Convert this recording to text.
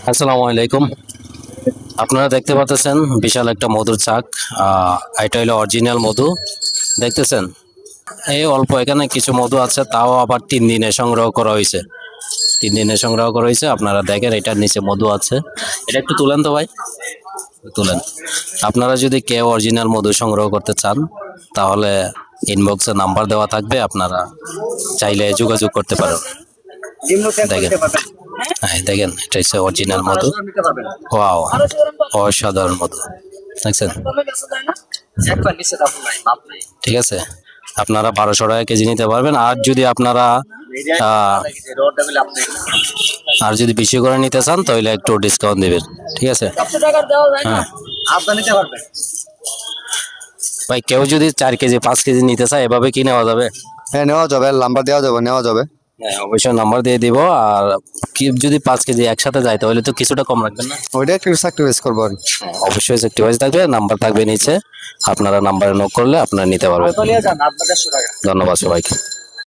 আসসালামু আলাইকুম। আপনারা দেখতে পাচ্ছেন বিশাল একটা মধুর চাক। এটা হলো অরিজিনাল মধু, দেখতেছেন। এই অল্প এখানে কিছু মধু আছে, তাও আবার 3 দিনে সংগ্রহ করা হয়েছে। 3 দিনে সংগ্রহ করা হয়েছে। আপনারা দেখেন এটার নিচে মধু আছে। এটা একটু তুলেন তো ভাই, তুলেন। আপনারা যদি কেউ অরিজিনাল মধু সংগ্রহ করতে চান তাহলে ইনবক্সে নাম্বার দেওয়া থাকবে, আপনারা চাইলে যোগাযোগ করতে পারেন। দেখেন, হ্যাঁ দেখেন, এটা হচ্ছে অরিজিনাল মধু। ওয়াও, অসাধারণ মধু, দেখছেন। ঠিক আছে, আপনারা 1200 টাকা কেজি নিতে পারবেন। আর যদি আপনারা আর যদি বেশি করে নিতে চান তাহলে একটু ডিসকাউন্ট দিবেন, ঠিক আছে। হ্যাঁ ভাই, কেউ যদি 4 কেজি 5 কেজি নিতে চায় এভাবে কি নেওয়া যাবে? হ্যাঁ, নেওয়া যাবে, নাম্বার দেওয়া যাবে, নেওয়া যাবে। হ্যাঁ, অবশ্যই নাম্বার দিয়ে দিব। আর কি যদি 5 কেজি একসাথে যায় তাহলে তো কিছুটা কম রাখবেন না? ওইটা একটু স্যাক্রিফাইস করবো আর কি। অবশ্যই সেক্টিভাইজ থাকবে, নাম্বার থাকবে নিচে। আপনারা নাম্বারে নক করলে আপনারা নিতে পারবেন। ধন্যবাদ সবাইকে।